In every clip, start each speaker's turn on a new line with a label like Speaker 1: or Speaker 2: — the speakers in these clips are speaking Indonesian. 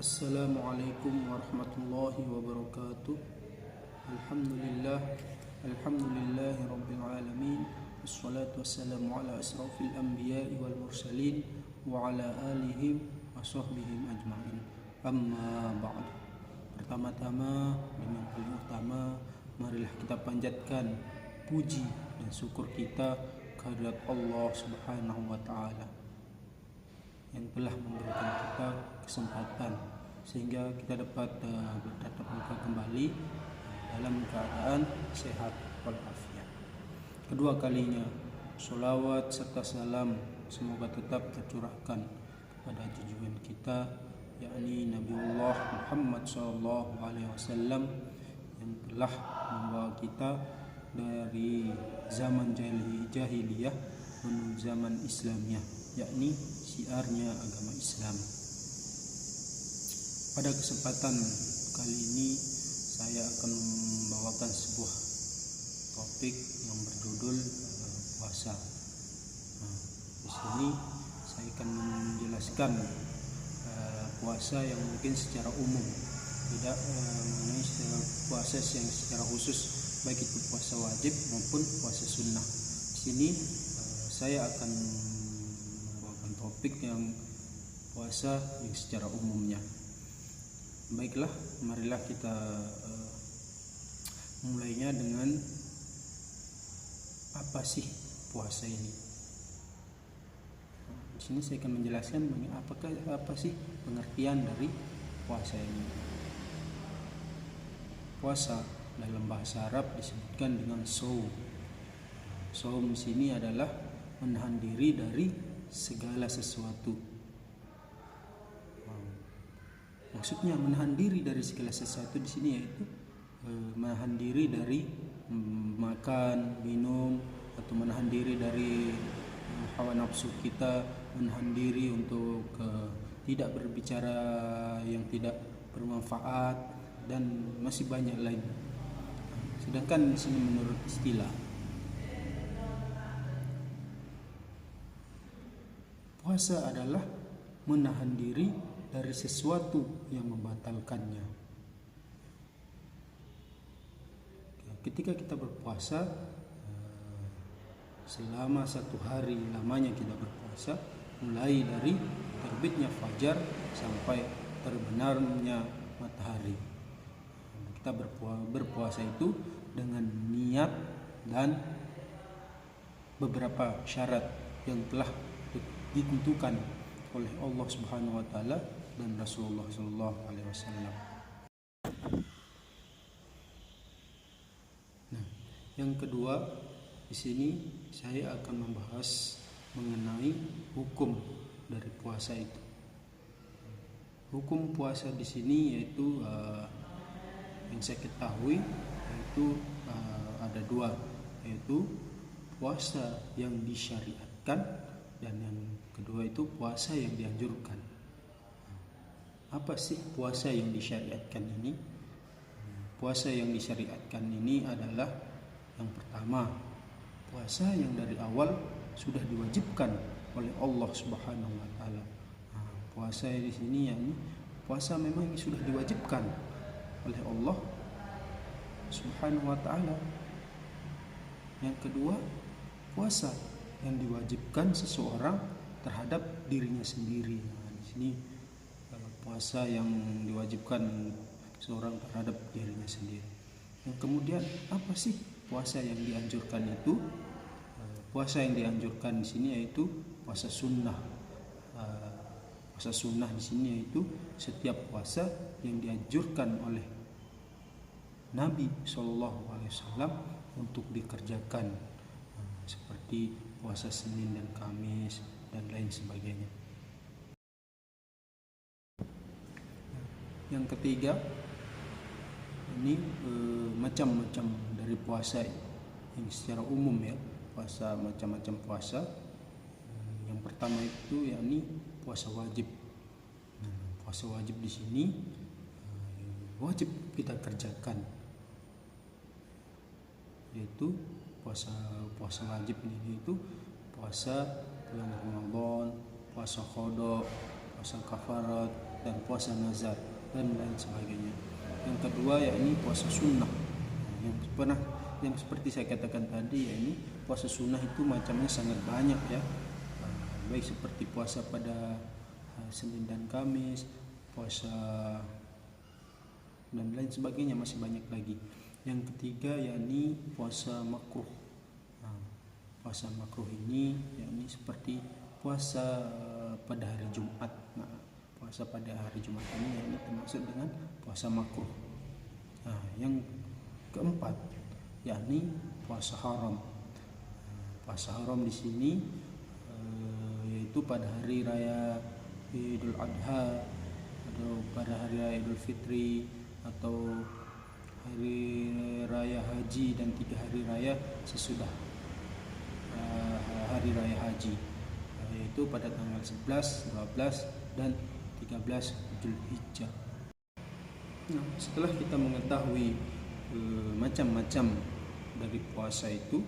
Speaker 1: Assalamualaikum warahmatullahi wabarakatuh. Alhamdulillah, alhamdulillahi rabbil alamin. Wassalatu wassalamu ala asrafil anbiya'i wal mursalin wa ala alihim wa sahbihim ajma'in. Amma ba'd. Pertama-tama dan yang paling utama, marilah kita panjatkan puji dan syukur kita kehadirat Allah Subhanahu wa taala yang telah memberikan kita kesempatan sehingga kita dapat bertatap muka kembali dalam keadaan sehat walafiat. Kedua kalinya, sholawat serta salam semoga tetap tercurahkan kepada junjungan kita, yakni Nabiullah Muhammad SAW yang telah membawa kita dari zaman jahiliyah menuju zaman Islamiyah, yakni syiarnya agama Islam. Pada kesempatan kali ini saya akan membawakan sebuah topik yang berjudul puasa. Di sini saya akan menjelaskan puasa yang mungkin secara umum, tidak mengenai puasa yang secara khusus, baik itu puasa wajib maupun puasa sunnah. Di sini saya akan membawakan topik yang puasa yang secara umumnya. Baiklah, marilah kita mulainya dengan apa sih puasa ini. Di sini saya akan menjelaskan apa sih pengertian dari puasa ini. Puasa dalam bahasa Arab disebutkan dengan shaum. Shaum di sini adalah menahan diri dari segala sesuatu. Maksudnya menahan diri dari segala sesuatu di sini yaitu menahan diri dari makan, minum, atau menahan diri dari hawa nafsu kita, menahan diri untuk tidak berbicara yang tidak bermanfaat, dan masih banyak lain. Sedangkan di sini menurut istilah, puasa adalah menahan diri dari sesuatu yang membatalkannya. Ketika kita berpuasa, selama 1 hari lamanya kita berpuasa, mulai dari terbitnya fajar sampai terbenamnya matahari. Kita berpuasa itu dengan niat dan beberapa syarat yang telah ditentukan oleh Allah Subhanahu wa taala dan Rasulullah sallallahu alaihi wasallam. Nah, yang kedua, di sini saya akan membahas mengenai hukum dari puasa itu. Hukum puasa di sini yaitu yang saya ketahui yaitu ada 2, yaitu puasa yang disyariatkan dan yang kedua itu puasa yang dianjurkan. Apa sih puasa yang disyariatkan ini? Puasa yang disyariatkan ini adalah yang pertama, puasa yang dari awal sudah diwajibkan oleh Allah Subhanahu wa taala. Puasa di sini yakni puasa memang sudah diwajibkan oleh Allah Subhanahu wa taala. Yang kedua, puasa yang diwajibkan seseorang terhadap dirinya sendiri. Di sini puasa yang diwajibkan seorang terhadap dirinya sendiri. Yang kemudian, apa sih puasa yang dianjurkan itu? Puasa yang dianjurkan di sini yaitu puasa sunnah. Puasa sunnah di sini yaitu setiap puasa yang dianjurkan oleh Nabi SAW untuk dikerjakan, seperti puasa Senin dan Kamis dan lain sebagainya. Yang ketiga, ini macam-macam dari puasa ini secara umum ya, puasa macam-macam puasa. Yang pertama itu yakni puasa wajib. Puasa wajib di sini wajib kita kerjakan, yaitu puasa wajib ini itu puasa bulan Ramadan, puasa qada, puasa kafarat, dan puasa nazar dan lain sebagainya. Yang kedua yakni puasa sunnah. Yang seperti saya katakan tadi, yakni puasa sunnah itu macamnya sangat banyak ya. Baik seperti puasa pada Senin dan Kamis, puasa dan lain sebagainya, masih banyak lagi. Yang ketiga yakni puasa makruh. Puasa makruh ini yakni seperti puasa pada hari Jumat. Puasa pada hari Jumat ini yakni termasuk dengan puasa makruh. Yang keempat yakni puasa haram. Puasa haram di sini yaitu pada hari raya Idul Adha atau pada hari raya Idul Fitri atau hari raya haji dan 3 hari raya sesudah hari raya haji, yaitu pada tanggal 11, 12 dan 13 Zulhijjah. Setelah kita mengetahui macam-macam dari puasa itu,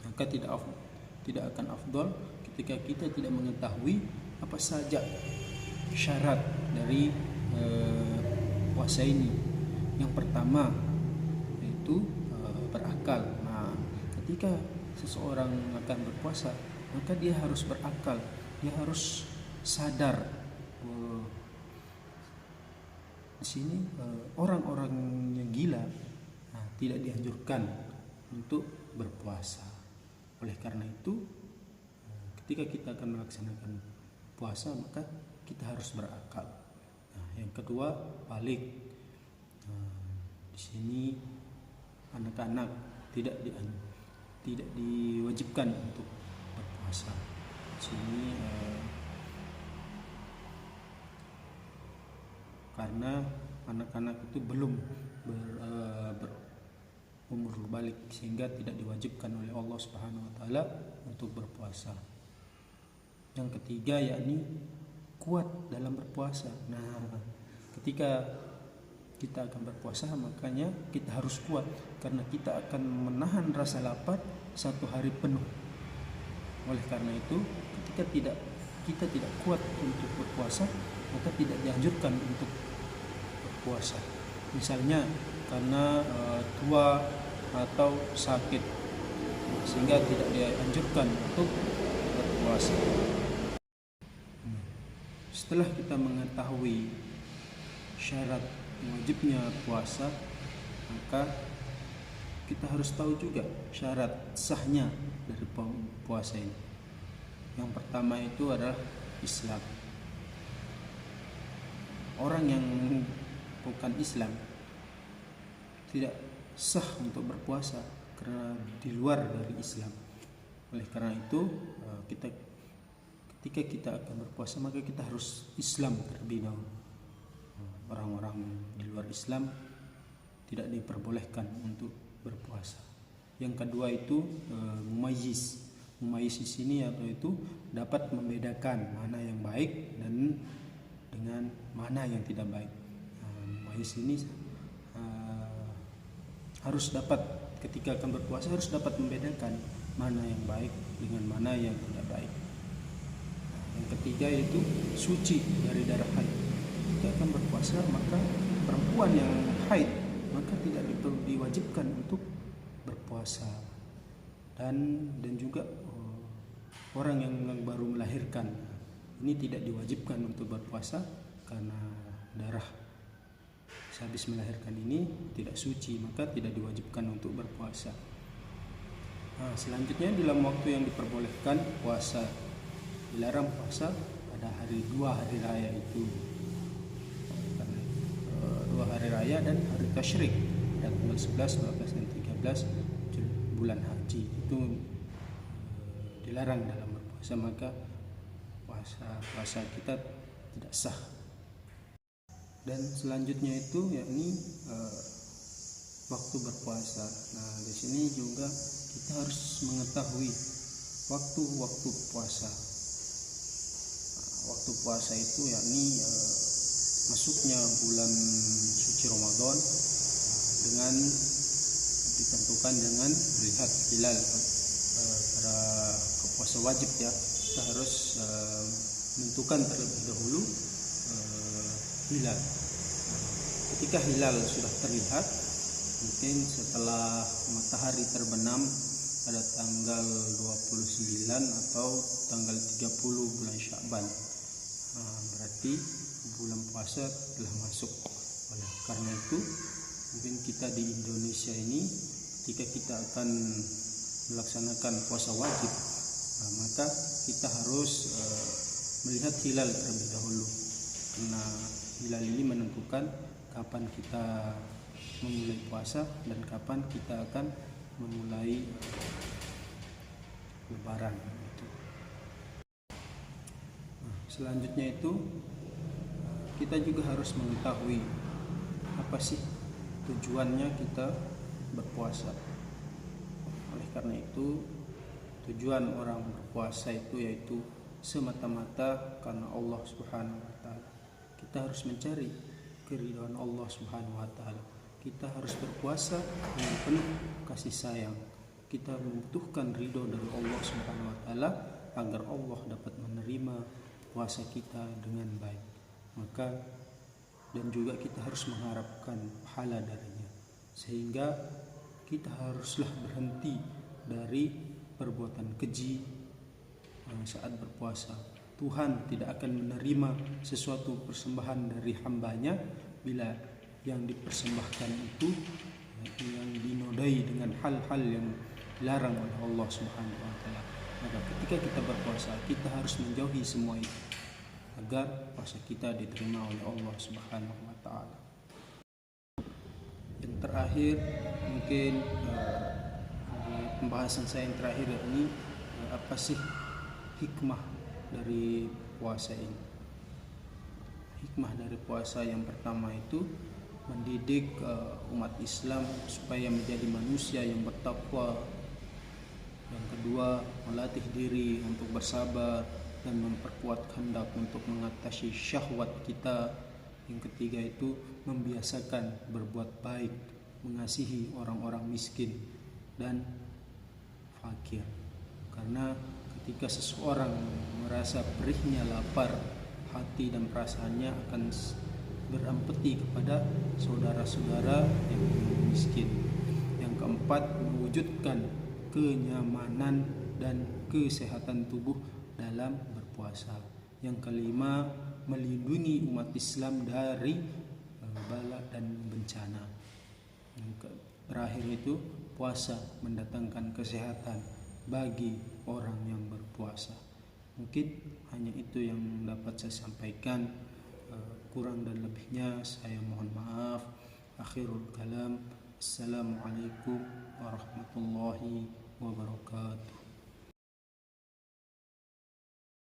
Speaker 1: maka tidak akan afdol ketika kita tidak mengetahui apa saja syarat dari puasa ini. Yang pertama yaitu berakal. Ketika seseorang akan berpuasa, maka dia harus berakal, dia harus sadar. Di sini orang-orang yang gila tidak dianjurkan untuk berpuasa. Oleh karena itu, ketika kita akan melaksanakan puasa, maka kita harus berakal. Yang kedua, balik. Di sini anak-anak tidak diwajibkan untuk berpuasa. Di sini karena anak-anak itu belum berumur balik, sehingga tidak diwajibkan oleh Allah Subhanahu wa taala untuk berpuasa. Yang ketiga yakni kuat dalam berpuasa. Ketika kita akan berpuasa, makanya kita harus kuat, karena kita akan menahan rasa lapar 1 hari penuh. Oleh karena itu, ketika kita tidak kuat untuk berpuasa, maka tidak dianjurkan untuk berpuasa. Misalnya karena tua atau sakit, sehingga tidak dianjurkan untuk berpuasa. Setelah kita mengetahui syarat wajibnya puasa, maka kita harus tahu juga syarat sahnya dari puasa ini. Yang pertama itu adalah Islam. Orang yang bukan Islam tidak sah untuk berpuasa karena di luar dari Islam. Oleh karena itu, ketika kita akan berpuasa, maka kita harus Islam terlebih dahulu. Orang-orang di luar Islam tidak diperbolehkan untuk berpuasa. Yang kedua itu mumayyiz. Mumayyiz di sini yaitu dapat membedakan mana yang baik dan dengan mana yang tidak baik. Mumayyiz ini harus dapat, ketika akan berpuasa harus dapat membedakan mana yang baik dengan mana yang tidak baik. Yang ketiga yaitu suci dari darah haid. Ketika akan berpuasa, maka perempuan yang haid maka tidak diwajibkan untuk berpuasa, dan juga orang yang baru melahirkan ini tidak diwajibkan untuk berpuasa karena darah sehabis melahirkan ini tidak suci, maka tidak diwajibkan untuk berpuasa. Selanjutnya, dalam waktu yang diperbolehkan puasa, dilarang puasa pada dua hari raya itu. 2 hari raya dan hari tasyrik, tanggal 11, 12 dan 13 bulan haji itu dilarang dalam berpuasa, maka puasa kita tidak sah. Dan selanjutnya itu yakni waktu berpuasa. Di sini juga kita harus mengetahui waktu-waktu puasa. Waktu puasa itu yakni masuknya bulan suci Ramadan dengan ditentukan dengan melihat hilal pada puasa wajib ya. Kita harus menentukan terlebih dahulu hilal. Ketika hilal sudah terlihat, mungkin setelah matahari terbenam pada tanggal 29 atau tanggal 30 bulan Sya'ban, berarti bulan puasa telah masuk. Oleh karena itu, mungkin kita di Indonesia ini ketika kita akan melaksanakan puasa wajib, maka kita harus melihat hilal terlebih dahulu, karena hilal ini menentukan kapan kita memulai puasa dan kapan kita akan memulai lebaran. Selanjutnya itu kita juga harus mengetahui apa sih tujuannya kita berpuasa. Oleh karena itu, tujuan orang berpuasa itu yaitu semata-mata karena Allah Subhanahu wa taala. Kita harus mencari keridhaan Allah Subhanahu wa taala. Kita harus berpuasa dengan penuh kasih sayang. Kita membutuhkan ridho dari Allah Subhanahu wa taala agar Allah dapat menerima puasa kita dengan baik. Maka dan juga kita harus mengharapkan pahala darinya, sehingga kita haruslah berhenti dari perbuatan keji saat berpuasa. Tuhan tidak akan menerima sesuatu persembahan dari hambanya bila yang dipersembahkan itu yang dinodai dengan hal-hal yang dilarang oleh Allah Subhanahu wa taala. Maka ketika kita berpuasa, kita harus menjauhi semua itu agar puasa kita diterima oleh Allah Subhanahu wa taala. Yang terakhir, mungkin pembahasan saya yang terakhir ini, apa sih hikmah dari puasa ini? Hikmah dari puasa yang pertama itu mendidik umat Islam supaya menjadi manusia yang bertakwa. Yang kedua, melatih diri untuk bersabar dan memperkuat kehendak untuk mengatasi syahwat kita. Yang ketiga itu membiasakan berbuat baik, mengasihi orang-orang miskin dan fakir. Karena ketika seseorang merasa perihnya lapar, hati dan perasaannya akan berempati kepada saudara-saudara yang miskin. Yang keempat, mewujudkan kenyamanan dan kesehatan tubuh dalam berpuasa. Yang kelima, melindungi umat Islam dari bala dan bencana. Yang terakhir itu, puasa mendatangkan kesehatan bagi orang yang berpuasa. Mungkin hanya itu yang dapat saya sampaikan. Kurang dan lebihnya saya mohon maaf. Akhirul kalam. Assalamualaikum warahmatullahi wabarakatuh.